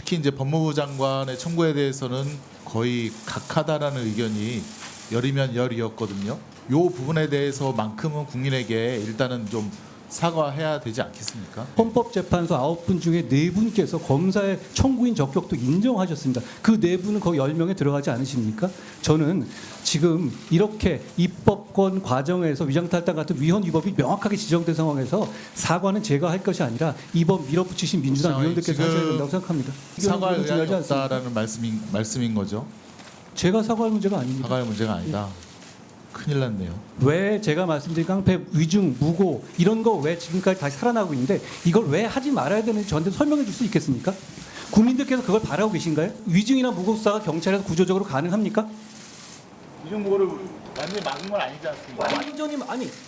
특히 이제 법무부 장관의 청구에 대해서는 거의 각하다라는 의견이 열이면 열이었거든요. 요 부분에 대해서만큼은 국민에게 일단은 좀 사과해야 되지 않겠습니까? 헌법재판소 9분 중에 4분께서 검사의 청구인 적격도 인정하셨습니다. 그 4분은 거의 10명에 들어가지 않으십니까? 저는 지금 이렇게 입법권 과정에서 위장탈당 같은 위헌 위법이 명확하게 지정된 상황에서 사과는 제가 할 것이 아니라 이번 밀어붙이신 민주당 의원들께서 하셔야 된다고 생각합니다. 사과할 의향이 중요하지 않습니다. 없다라는 말씀인 거죠? 제가 사과할 문제가 아닙니다. 사과할 문제가 아니다. 큰일 났네요. 왜 제가 말씀드린 깡패 위증, 무고 이런 거 왜 지금까지 다시 살아나고 있는데 이걸 왜 하지 말아야 되는지 저한테 설명해 줄 수 있겠습니까? 국민들께서 그걸 바라고 계신가요? 위증이나 무고 수사가 경찰에서 구조적으로 가능합니까? 위증 무고를 완전히 막은 건 아니지 않습니까?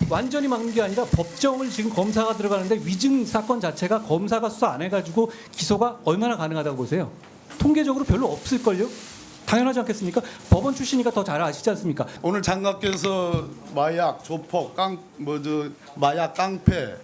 완전히 막는 게 아니라 법정을 지금 검사가 들어가는데 위증 사건 자체가 검사가 수사 안 해가지고 기소가 얼마나 가능하다고 보세요? 통계적으로 별로 없을걸요? 당연하지 않겠습니까? 법원 출신이니까 더 잘 아시지 않습니까? 오늘 장관께서 마약, 조폭, 마약, 깡패,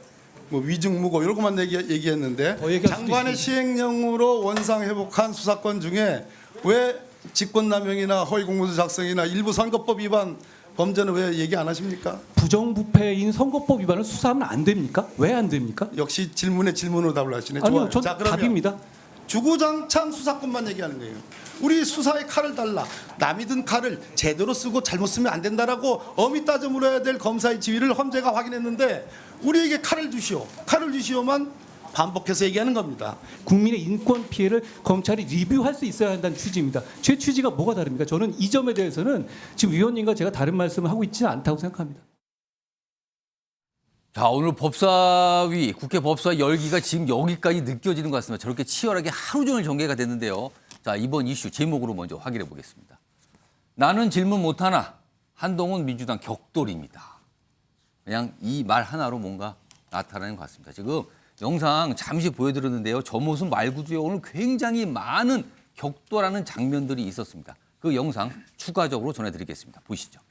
위증, 무고 이런 것만 얘기했는데 장관의 시행령으로 원상 회복한 수사권 중에 왜 직권남용이나 허위공문서 작성이나 일부 선거법 위반 범죄는 왜 얘기 안 하십니까? 부정부패인 선거법 위반을 수사하면 안 됩니까? 왜 안 됩니까? 역시 질문에 질문으로 답을 하시네. 아니요, 전 자, 그러면 답입니다. 주구장창 수사권만 얘기하는 거예요. 우리 수사에 칼을 달라. 남이 든 칼을 제대로 쓰고 잘못 쓰면 안 된다라고 엄히 따져 물어야 될 검사의 지위를 헌재가 확인했는데 우리에게 칼을 주시오만 반복해서 얘기하는 겁니다. 국민의 인권 피해를 검찰이 리뷰할 수 있어야 한다는 취지입니다. 제 취지가 뭐가 다릅니까? 저는 이 점에 대해서는 지금 위원님과 제가 다른 말씀을 하고 있지는 않다고 생각합니다. 자, 오늘 법사위, 국회 법사위 열기가 지금 여기까지 느껴지는 것 같습니다. 저렇게 치열하게 하루 종일 전개가 됐는데요. 자, 이번 이슈 제목으로 먼저 확인해 보겠습니다. 나는 질문 못하나 한동훈 민주당 격돌입니다. 그냥 이 말 하나로 뭔가 나타나는 것 같습니다. 지금 영상 잠시 보여드렸는데요. 저 모습 말고도요. 오늘 굉장히 많은 격돌하는 장면들이 있었습니다. 그 영상 추가적으로 전해드리겠습니다. 보시죠.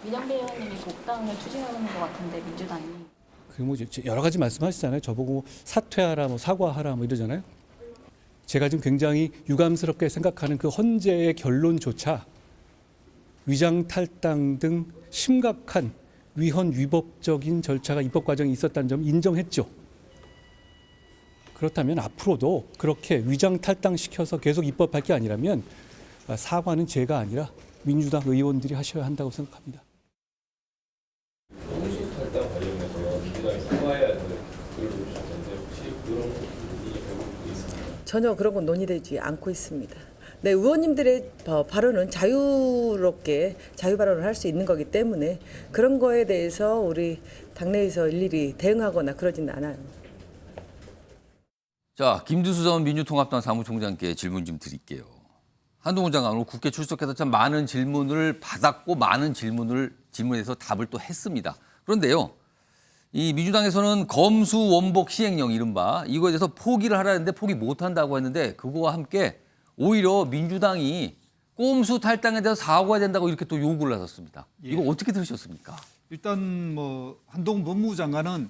민영배 의원님이 복당을 추진하는 것 같은데 민주당이. 뭐 여러 가지 말씀하시잖아요. 저보고 사퇴하라, 사과하라 이러잖아요. 제가 지금 굉장히 유감스럽게 생각하는 그 헌재의 결론조차 위장탈당 등 심각한 위헌 위법적인 절차가 입법 과정에 있었다는 점 인정했죠. 그렇다면 앞으로도 그렇게 위장탈당시켜서 계속 입법할 게 아니라면 사과는 제가 아니라 민주당 의원들이 하셔야 한다고 생각합니다. 탈당 관련해서 민주당이 사과해야 될 글을 주셨는데 혹시 그런 부분이 결국 있습니까? 전혀 그런 건 논의되지 않고 있습니다. 네, 의원님들의 발언은 자유롭게 자유 발언을 할 수 있는 거기 때문에 그런 거에 대해서 우리 당내에서 일일이 대응하거나 그러지는 않아요. 자, 김두수 전 민주통합당 사무총장께 질문 좀 드릴게요. 한동훈 장관 오늘 국회 출석해서 참 많은 질문을 받았고 많은 질문에서 답을 또 했습니다. 그런데요, 이 민주당에서는 검수 원복 시행령 이른바 이거에 대해서 포기를 하라는데 포기 못한다고 했는데 그거와 함께 오히려 민주당이 꼼수 탈당에 대해서 사과해야 된다고 이렇게 또 요구를 하셨습니다. 이거 어떻게 들으셨습니까? 일단 한동훈 법무부 장관은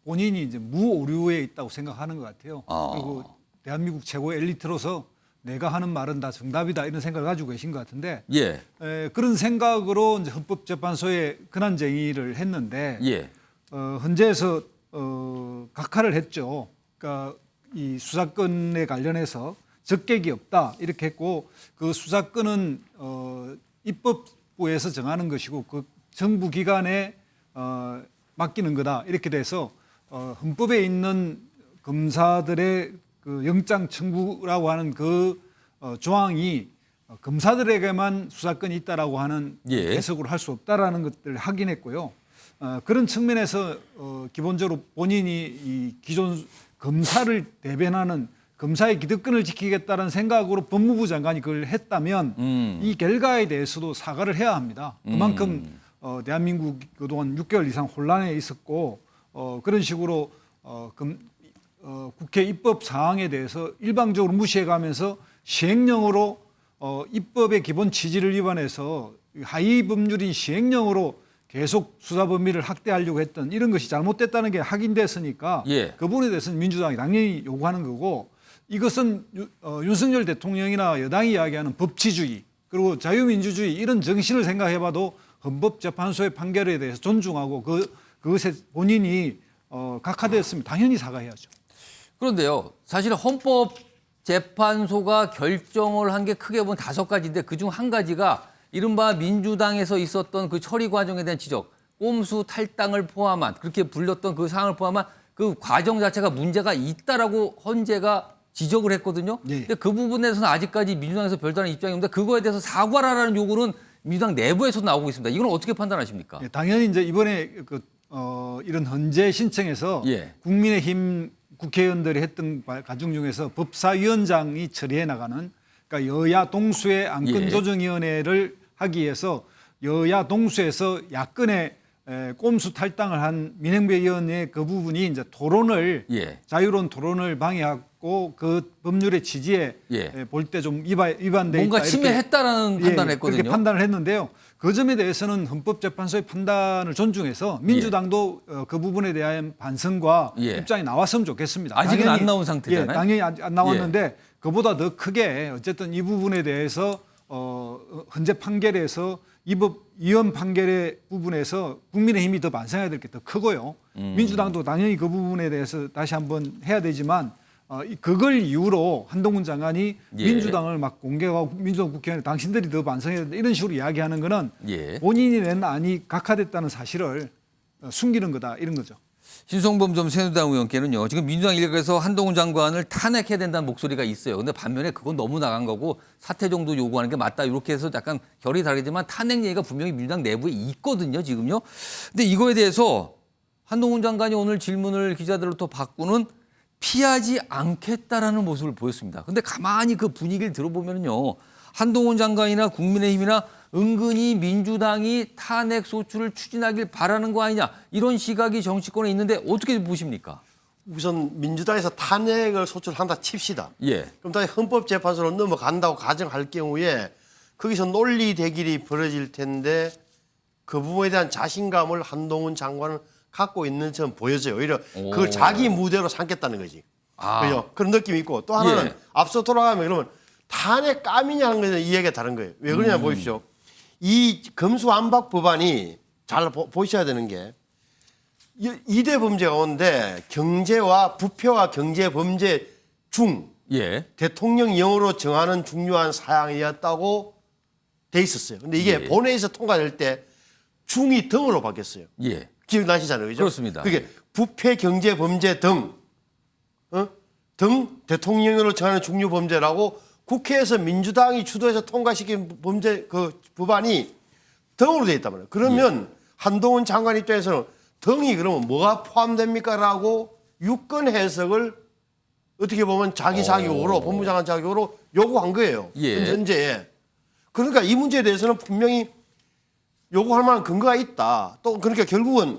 본인이 이제 무오류에 있다고 생각하는 것 같아요. 그리고 대한민국 최고의 엘리트로서 내가 하는 말은 다 정답이다 이런 생각을 가지고 계신 것 같은데 예. 그런 생각으로 이제 헌법재판소에 근한 제의를 했는데 예. 헌재에서 각하를 했죠. 그러니까 이 수사권에 관련해서 적객이 없다 이렇게 했고 그 수사권은 입법부에서 정하는 것이고 그 정부 기관에 맡기는 거다 이렇게 돼서 헌법에 있는 검사들의 그 영장 청구라고 하는 그 조항이 검사들에게만 수사권이 있다라고 하는 해석으로 할 수 없다라는 것들을 확인했고요. 그런 측면에서 기본적으로 본인이 이 기존 검사를 대변하는 검사의 기득권을 지키겠다는 생각으로 법무부 장관이 그걸 했다면 이 결과에 대해서도 사과를 해야 합니다. 그만큼 대한민국 그동안 6개월 이상 혼란에 있었고 그런 식으로 국회 입법 사항에 대해서 일방적으로 무시해가면서 시행령으로 입법의 기본 취지를 위반해서 하위 법률인 시행령으로 계속 수사 범위를 확대하려고 했던 이런 것이 잘못됐다는 게 확인됐으니까 예. 그 부분에 대해서는 민주당이 당연히 요구하는 거고 이것은 윤석열 대통령이나 여당이 이야기하는 법치주의 그리고 자유민주주의 이런 정신을 생각해봐도 헌법재판소의 판결에 대해서 존중하고 그것에 본인이 각하되었으면 당연히 사과해야죠. 그런데요, 사실 헌법재판소가 결정을 한 게 크게 보면 5가지인데 그중 한 가지가 이른바 민주당에서 있었던 그 처리 과정에 대한 지적, 꼼수 탈당을 포함한 그렇게 불렸던 그 사항을 포함한 그 과정 자체가 문제가 있다라고 헌재가 지적을 했거든요. 네. 근데 그 부분에서는 아직까지 민주당에서 별다른 입장이 없는데 그거에 대해서 사과라는 요구는 민주당 내부에서 나오고 있습니다. 이건 어떻게 판단하십니까? 예, 당연히 이제 이번에 이런 헌재 신청에서 예. 국민의힘 국회의원들이 했던 과정 중에서 법사위원장이 처리해 나가는 그러니까 여야 동수의 안건조정위원회를 하기 위해서 여야 동수에서 야권의 꼼수 탈당을 한 민행배의원의 그 부분이 이제 토론을 예. 자유로운 토론을 방해하고 그 법률의 취지에 예. 볼 때 좀 위반돼 뭔가 있다. 침해했다라는 판단을 했거든요. 그렇게 판단을 했는데요. 그 점에 대해서는 헌법재판소의 판단을 존중해서 민주당도 그 부분에 대한 반성과 예. 입장이 나왔으면 좋겠습니다. 아직은 당연히, 안 나온 상태잖아요. 예, 당연히 안 나왔는데 그보다 더 크게 어쨌든 이 부분에 대해서 헌재 판결에서 이원 판결의 부분에서 국민의힘이 더 반성해야 될 게 더 크고요. 민주당도 당연히 그 부분에 대해서 다시 한번 해야 되지만 그걸 이유로 한동훈 장관이 예. 민주당을 막 공격하고 민주당 국회의원 당신들이 더 반성해야 된다 이런 식으로 이야기하는 거는 예. 본인이 낸 안이 각하됐다는 사실을 숨기는 거다 이런 거죠. 신성범 전 새누리당 의원께는요. 지금 민주당 일각에서 한동훈 장관을 탄핵해야 된다는 목소리가 있어요. 근데 반면에 그건 너무 나간 거고 사퇴 정도 요구하는 게 맞다. 이렇게 해서 약간 결이 다르지만 탄핵 얘기가 분명히 민주당 내부에 있거든요. 지금요. 근데 이거에 대해서 한동훈 장관이 오늘 질문을 기자들로부터 받고는 피하지 않겠다라는 모습을 보였습니다. 근데 가만히 그 분위기를 들어보면요. 한동훈 장관이나 국민의힘이나 은근히 민주당이 탄핵 소추를 추진하길 바라는 거 아니냐 이런 시각이 정치권에 있는데 어떻게 보십니까? 우선 민주당에서 탄핵을 소추한다 칩시다. 예. 그럼 다시 헌법재판소로 넘어간다고 가정할 경우에 거기서 논리 대결이 벌어질 텐데 그 부분에 대한 자신감을 한동훈 장관은 갖고 있는 점 보여져요. 오히려 그걸 자기 무대로 삼겠다는 거지. 그죠? 그런 느낌이 있고 또 하나는 예. 앞서 돌아가면 그러면 탄핵 까미냐 하는 거는 이 얘기가 다른 거예요. 왜 그러냐 보십시오. 이 검수완박 법안이 잘 보셔야 되는 게 2대 범죄 가운데 경제와 부패와 경제 범죄 중 예. 대통령령으로 정하는 중요한 사항이었다고 돼 있었어요. 근데 이게 예. 본회의에서 통과될 때 중이 등으로 바뀌었어요. 예. 기억나시잖아요. 그죠? 그렇습니다. 그게 부패 경제 범죄 등 대통령령으로 정하는 중요 범죄라고 국회에서 민주당이 주도해서 통과시킨 범죄 그 법안이 등으로 돼 있단 말이에요. 그러면 한동훈 장관 입장에서는 등이 그러면 뭐가 포함됩니까라고 유권 해석을 어떻게 보면 자기 자격으로 법무장관 자격으로 요구한 거예요. 예. 현재. 그러니까 이 문제에 대해서는 분명히 요구할 만한 근거가 있다. 또 그러니까 결국은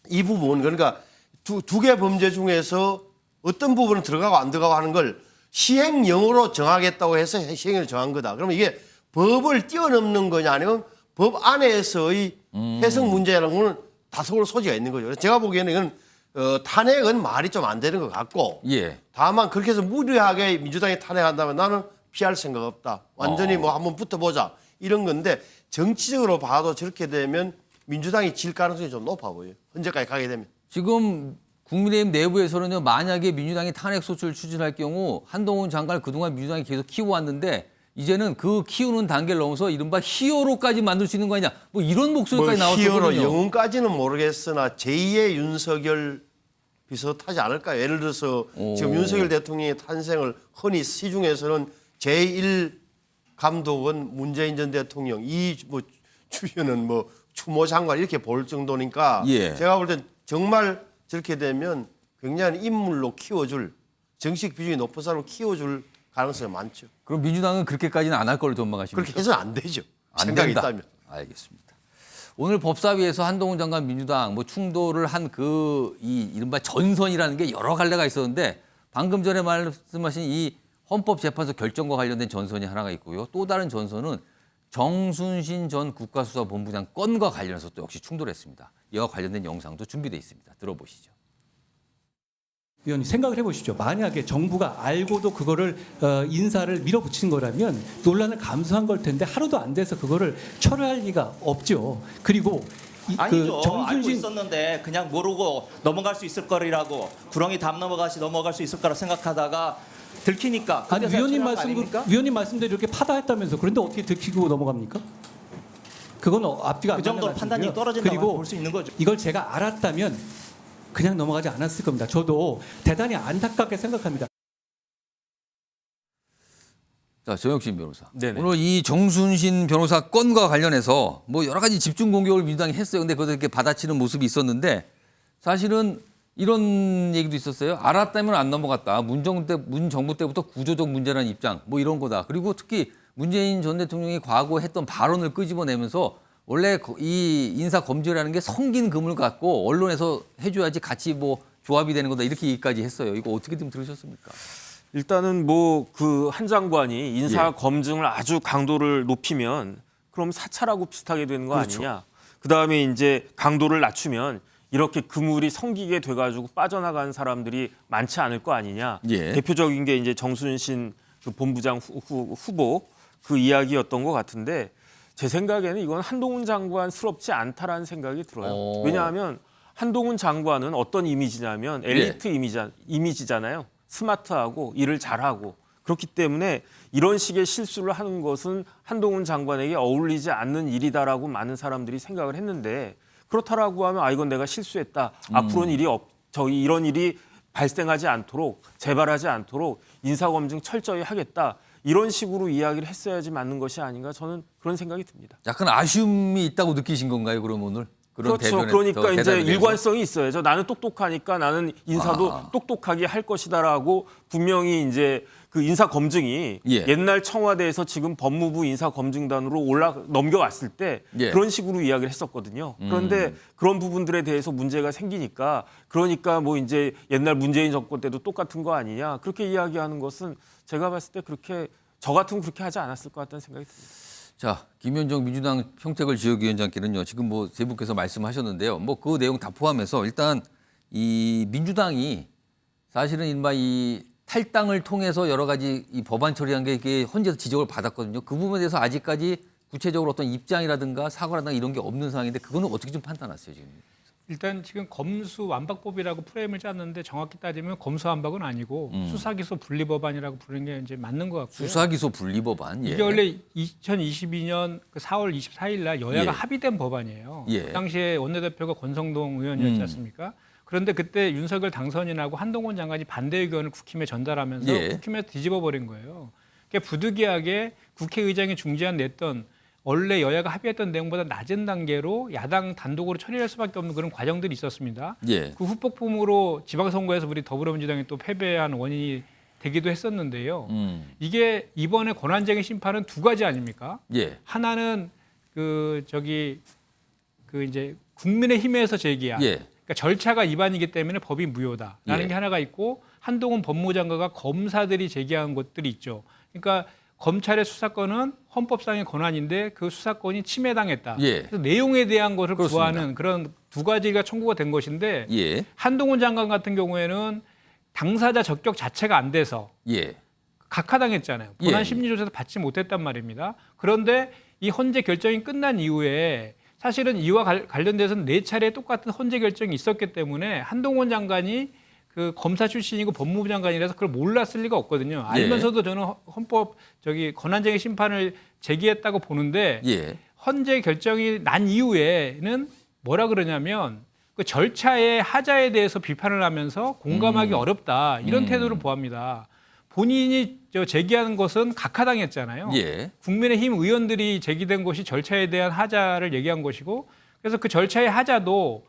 이 부분 그러니까 두 개 범죄 중에서 어떤 부분은 들어가고 안 들어가고 하는 걸 시행령으로 정하겠다고 해서 시행령을 정한 거다. 그러면 이게 법을 뛰어넘는 거냐 아니면 법 안에서의 해석 문제라는 거는 다소의 소지가 있는 거죠. 그래서 제가 보기에는 이건 탄핵은 말이 좀 안 되는 것 같고 예. 다만 그렇게 해서 무리하게 민주당이 탄핵한다면 나는 피할 생각 없다. 완전히 뭐 한번 붙어보자 이런 건데 정치적으로 봐도 저렇게 되면 민주당이 질 가능성이 좀 높아 보여요. 현재까지 가게 되면. 지금 국민의힘 내부에서는요. 만약에 민주당이 탄핵 소추를 추진할 경우 한동훈 장관을 그동안 민주당이 계속 키워왔는데 이제는 그 키우는 단계를 넘어서 이른바 히어로까지 만들 수 있는 거 아니냐. 뭐 이런 목소리까지 나왔거든요. 히어로 영웅까지는 모르겠으나 제2의 윤석열 비슷하지 않을까요? 예를 들어서 지금 윤석열 대통령의 탄생을 흔히 시중에서는 제1 감독은 문재인 전 대통령, 이 뭐 주연은 뭐 추모 장관 이렇게 볼 정도니까 예. 제가 볼 땐 정말 저렇게 되면 굉장히 인물로 키워줄 정식 비중이 높은 사람을 키워줄 가능성이 많죠. 그럼 민주당은 그렇게까지는 안 할 걸로 전망하십니까? 그렇게 해서는 안 되죠. 안 생각이 된다. 있다면. 알겠습니다. 오늘 법사위에서 한동훈 장관 민주당 뭐 충돌을 한 그 이 이른바 전선이라는 게 여러 갈래가 있었는데 방금 전에 말씀하신 이 헌법재판소 결정과 관련된 전선이 하나가 있고요. 또 다른 전선은 정순신 전 국가수사본부장 건과 관련해서 또 역시 충돌했습니다. 이와 관련된 영상도 준비되어 있습니다. 들어보시죠. 위원님 생각을 해보시죠. 만약에 정부가 알고도 그거를 인사를 밀어붙인 거라면 논란을 감수한 걸 텐데 하루도 안 돼서 그거를 철회할 리가 없죠. 그리고 아니죠. 알고 있었는데 그냥 모르고 넘어갈 수 있을 거리라고 구렁이 담 넘어갈 수 있을 거라 생각하다가 들키니까. 아니 위원님 말씀대로 이렇게 파다했다면서 그런데 어떻게 들키고 넘어갑니까? 그건 앞뒤가 안 그 정도 맞는 판단이 말씀이고요. 떨어진다고 그리고 볼 수 있는 거죠. 이걸 제가 알았다면 그냥 넘어가지 않았을 겁니다. 저도 대단히 안타깝게 생각합니다. 자, 정혁신 변호사. 네네. 오늘 이 정순신 변호사 건과 관련해서 뭐 여러 가지 집중 공격을 민주당이 했어요. 근데 그것을 이렇게 받아치는 모습이 있었는데 사실은 이런 얘기도 있었어요. 알았다면 안 넘어갔다. 문 정부 때부터 구조적 문제라는 입장 뭐 이런 거다. 그리고 특히 문재인 전 대통령이 과거 했던 발언을 끄집어내면서 원래 이 인사 검증이라는 게 성긴 금을 갖고 언론에서 해줘야지 같이 뭐 조합이 되는 거다 이렇게 얘기까지 했어요. 이거 어떻게 좀 들으셨습니까? 일단은 뭐 그 한 장관이 인사 검증을 아주 강도를 높이면 그럼 사찰하고 비슷하게 되는 거 그렇죠. 아니냐. 그다음에 이제 강도를 낮추면 이렇게 그물이 성기게 돼가지고 빠져나간 사람들이 많지 않을 거 아니냐. 예. 대표적인 게 이제 정순신 그 본부장 후보 그 이야기였던 것 같은데 제 생각에는 이건 한동훈 장관스럽지 않다라는 생각이 들어요. 왜냐하면 한동훈 장관은 어떤 이미지냐면 엘리트 이미지잖아요. 스마트하고 일을 잘하고 그렇기 때문에 이런 식의 실수를 하는 것은 한동훈 장관에게 어울리지 않는 일이다라고 많은 사람들이 생각을 했는데 그렇다라고 하면 이건 내가 실수했다. 앞으로는 이런 일이 발생하지 않도록 재발하지 않도록 인사검증 철저히 하겠다. 이런 식으로 이야기를 했어야지 맞는 것이 아닌가 저는 그런 생각이 듭니다. 약간 아쉬움이 있다고 느끼신 건가요, 그럼 오늘? 그런 그렇죠. 그러니까 이제 일관성이 있어야죠. 나는 똑똑하니까 나는 인사도 똑똑하게 할 것이다라고 분명히 이제 그 인사 검증이 옛날 청와대에서 지금 법무부 인사 검증단으로 넘겨왔을 때 그런 식으로 이야기를 했었거든요. 그런데 그런 부분들에 대해서 문제가 생기니까 그러니까 뭐 이제 옛날 문재인 정권 때도 똑같은 거 아니냐 그렇게 이야기하는 것은 제가 봤을 때 그렇게 저 같으면 그렇게 하지 않았을 것 같다는 생각이 듭니다. 자, 김현정 민주당 평택을 지역위원장께는요. 지금 뭐 세 분께서 말씀하셨는데요. 뭐 그 내용 다 포함해서 일단 이 민주당이 사실은 이른바 이 탈당을 통해서 여러 가지 이 법안 처리한 게 이게 헌재에서 지적을 받았거든요. 그 부분에 대해서 아직까지 구체적으로 어떤 입장이라든가 사과라든가 이런 게 없는 상황인데 그거는 어떻게 좀 판단하세요, 지금? 일단 지금 검수완박법이라고 프레임을 짰는데 정확히 따지면 검수완박은 아니고 수사기소 분리법안이라고 부르는 게 이제 맞는 것 같고요. 수사기소 분리법안. 이게 원래 2022년 4월 24일 날 여야가 합의된 법안이에요. 그 당시에 원내대표가 권성동 의원이었지 않습니까? 그런데 그때 윤석열 당선인하고 한동훈 장관이 반대 의견을 국힘에 전달하면서 국힘에서 뒤집어 버린 거예요. 그러니까 부득이하게 국회의장이 중재안 냈던 원래 여야가 합의했던 내용보다 낮은 단계로 야당 단독으로 처리할 수밖에 없는 그런 과정들이 있었습니다. 그 후폭풍으로 지방선거에서 우리 더불어민주당이 또 패배한 원인이 되기도 했었는데요. 이게 이번에 권한쟁의 심판은 두 가지 아닙니까? 하나는 이제 국민의힘에서 제기한 그러니까 절차가 위반이기 때문에 법이 무효다라는 게 하나가 있고 한동훈 법무장관과 검사들이 제기한 것들이 있죠. 그러니까 검찰의 수사권은 헌법상의 권한인데 그 수사권이 침해당했다. 그래서 내용에 대한 것을 구하는 그런 두 가지가 청구가 된 것인데 한동훈 장관 같은 경우에는 당사자 적격 자체가 안 돼서 각하당했잖아요. 본안 심리조사도 받지 못했단 말입니다. 그런데 이 헌재 결정이 끝난 이후에 사실은 이와 관련돼서는 4차례 똑같은 헌재 결정이 있었기 때문에 한동훈 장관이 그 검사 출신이고 법무부 장관이라서 그걸 몰랐을 리가 없거든요. 알면서도 저는 헌법 권한쟁의 심판을 제기했다고 보는데 헌재 결정이 난 이후에는 뭐라 그러냐면 그 절차의 하자에 대해서 비판을 하면서 공감하기 어렵다 이런 태도를 보합니다. 본인이 제기하는 것은 각하당했잖아요. 국민의힘 의원들이 제기된 것이 절차에 대한 하자를 얘기한 것이고 그래서 그 절차의 하자도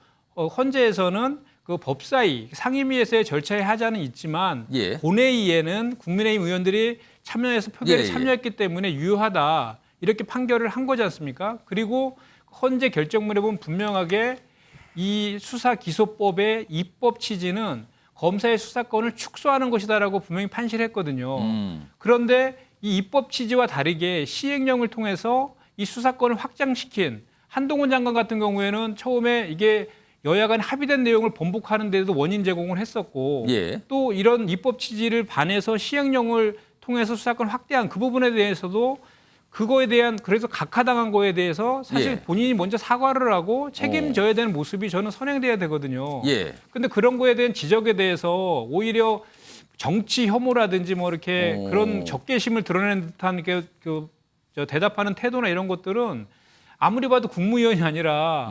헌재에서는 그 법사위 상임위에서의 절차의 하자는 있지만 본회의에는 국민의힘 의원들이 참여해서 표결에 참여했기 때문에 유효하다 이렇게 판결을 한 거지 않습니까? 그리고 헌재 결정문에 보면 분명하게 이 수사기소법의 입법 취지는 검사의 수사권을 축소하는 것이다라고 분명히 판시를 했거든요. 그런데 이 입법 취지와 다르게 시행령을 통해서 이 수사권을 확장시킨 한동훈 장관 같은 경우에는 처음에 이게 여야 간 합의된 내용을 번복하는 데도 원인 제공을 했었고 예. 또 이런 입법 취지를 반해서 시행령을 통해서 수사권 확대한 그 부분에 대해서도 그거에 대한 그래서 각하당한 거에 대해서 사실 예. 본인이 먼저 사과를 하고 책임져야 되는 모습이 저는 선행돼야 되거든요. 예. 근데 그런 거에 대한 지적에 대해서 오히려 정치 혐오라든지 뭐 이렇게 그런 적개심을 드러내는 듯한 저 대답하는 태도나 이런 것들은 아무리 봐도 국무위원이 아니라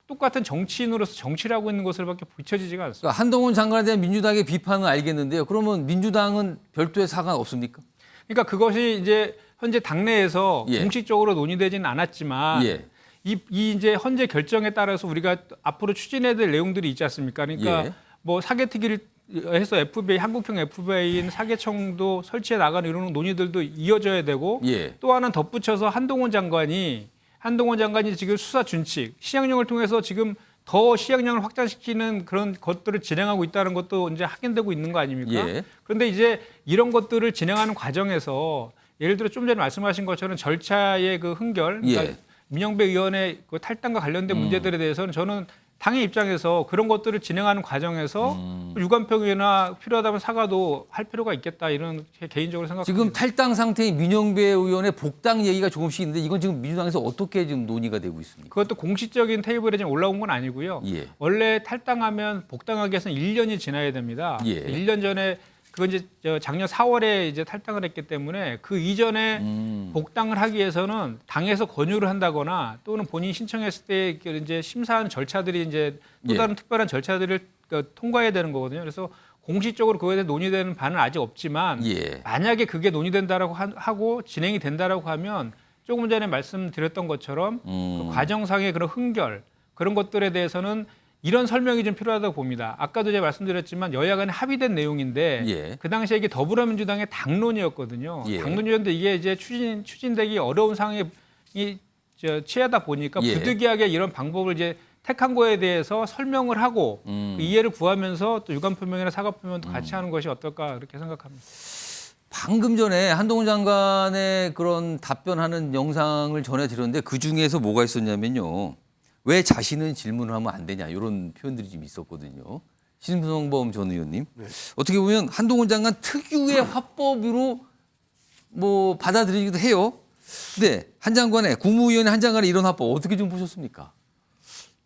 똑같은 정치인으로서 정치를 하고 있는 것을밖에 비춰지지가 않습니다. 그러니까 한동훈 장관에 대한 민주당의 비판은 알겠는데요. 그러면 민주당은 별도의 사과는 없습니까? 그러니까 그것이 이제 현재 당내에서 예. 공식적으로 논의되지는 않았지만 예. 이 이제 현재 결정에 따라서 우리가 앞으로 추진해야 될 내용들이 있지 않습니까? 그러니까 예. 뭐 사개특위를 해서 FBI 한국형 FBI인 사개청도 설치해 나가는 이런 논의들도 이어져야 되고 예. 또 하나 덧붙여서 한동훈 장관이 지금 수사 준칙 시행령을 통해서 지금 더 시행령을 확장시키는 그런 것들을 진행하고 있다는 것도 이제 확인되고 있는 거 아닙니까? 예. 그런데 이제 이런 것들을 진행하는 과정에서 예를 들어 좀 전에 말씀하신 것처럼 절차의 그 흥결, 그러니까 예. 민영배 의원의 그 탈당과 관련된 문제들에 대해서는 저는 당의 입장에서 그런 것들을 진행하는 과정에서 유감평이나 필요하다면 사과도 할 필요가 있겠다 이런 개인적으로 생각합니다. 지금 탈당 상태인 민영배 의원의 복당 얘기가 조금씩 있는데 이건 지금 민주당에서 어떻게 지금 논의가 되고 있습니까? 그것도 공식적인 테이블에 지금 올라온 건 아니고요. 예. 원래 탈당하면 복당하기 위해서는 1년이 지나야 됩니다. 예. 1년 전에 그건 이제 작년 4월에 이제 탈당을 했기 때문에 그 이전에 복당을 하기 위해서는 당에서 권유를 한다거나 또는 본인이 신청했을 때 이제 심사하는 절차들이 이제 또 다른 특별한 절차들을 통과해야 되는 거거든요. 그래서 공식적으로 그거에 대해 논의되는 바는 아직 없지만 예. 만약에 그게 논의된다라고 하고 진행이 된다라고 하면 조금 전에 말씀드렸던 것처럼 그 과정상의 그런 흥결 그런 것들에 대해서는 이런 설명이 좀 필요하다고 봅니다. 아까도 제가 말씀드렸지만 여야 간에 합의된 내용인데 예. 그 당시에 이게 더불어민주당의 당론이었거든요. 예. 당론이었는데 이게 이제 추진되기 어려운 상황에 취하다 보니까 예. 부득이하게 이런 방법을 이제 택한 거에 대해서 설명을 하고 그 이해를 구하면서 또 유감 표명이나 사과 표명도 같이 하는 것이 어떨까 그렇게 생각합니다. 방금 전에 한동훈 장관의 그런 답변하는 영상을 전해드렸는데 그 중에서 뭐가 있었냐면요. 왜 자신은 질문을 하면 안 되냐 이런 표현들이 좀 있었거든요. 신성범 전 의원님. 네. 어떻게 보면 한동훈 장관 특유의 화법으로 뭐 받아들이기도 해요. 근데 한 장관의 국무위원회 한 장관의 이런 화법 어떻게 좀 보셨습니까?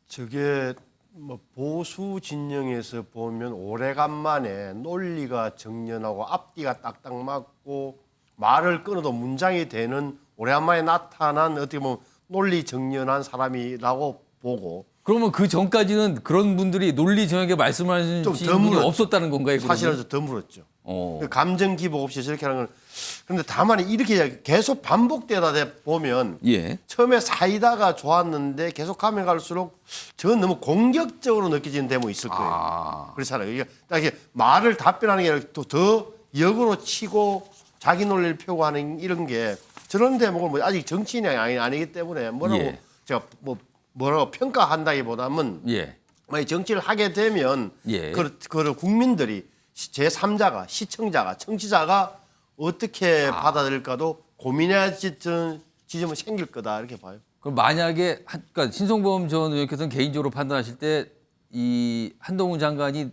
저게 뭐 보수 진영에서 보면 오래간만에 논리가 정연하고 앞뒤가 딱딱 맞고 말을 끊어도 문장이 되는 오래간만에 나타난 어떻게 보면 논리 정연한 사람이라고 보고 그러면 그 전까지는 그런 분들이 논리 정연하게 말씀하시는 분이 없었다는 건가요? 사실은 좀 드물었죠. 감정 기복 없이 저렇게 하는 건 그런데 다만 이렇게 계속 반복되다 보면 예. 처음에 사이다가 좋았는데 계속 가면 갈수록 저는 너무 공격적으로 느껴지는 데모 있을 거예요. 그렇잖아요. 이게 딱 이렇게 말을 답변하는 게 아니라 더 역으로 치고 자기 논리를 펴고 하는 이런 게 저런 대목은 뭐 아직 정치인이 아니기 때문에 뭐라고 예. 제가 뭐라고 평가한다기보다는 예. 만약 정치를 하게 되면 예. 그 국민들이 제3자가 시청자가 청취자가 어떻게 받아들일까도 고민해야 지점은 생길 거다 이렇게 봐요. 그럼 만약에 그러니까 신성범 전 의원께서는 개인적으로 판단하실 때 이 한동훈 장관이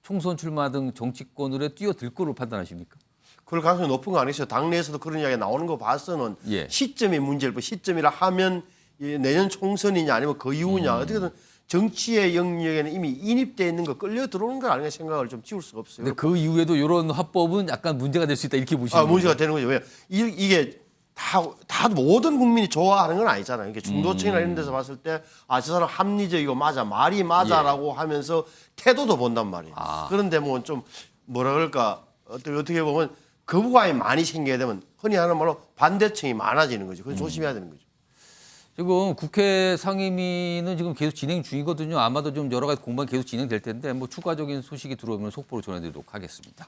총선 출마 등 정치권으로 뛰어들 거로 판단하십니까? 그럴 가능성이 높은 거 아니겠어요? 당내에서도 그런 이야기가 나오는 거 봐서는 예. 시점이 문제일 뿐 시점이라 하면 내년 총선이냐 아니면 그 이후냐 어떻게든 정치의 영역에는 이미 인입되어 있는 거 끌려 들어오는 거 아닌가 생각을 좀 지울 수가 없어요. 근데 그 이후에도 이런 화법은 약간 문제가 될 수 있다 이렇게 보시는 거죠? 문제가 되는 거죠. 왜 이게 다 모든 국민이 좋아하는 건 아니잖아요. 이게 중도층이나 이런 데서 봤을 때 저 사람 합리적이고 맞아 말이 맞아라고 하면서 태도도 본단 말이에요. 그런데 뭐 좀 뭐라 그럴까 어떻게 보면 거부감이 많이 생겨야 되면 흔히 하는 말로 반대층이 많아지는 거죠. 그래서 조심해야 되는 거죠. 지금 국회 상임위는 지금 계속 진행 중이거든요. 아마도 좀 여러 가지 공방이 계속 진행될 텐데 뭐 추가적인 소식이 들어오면 속보로 전해드리도록 하겠습니다.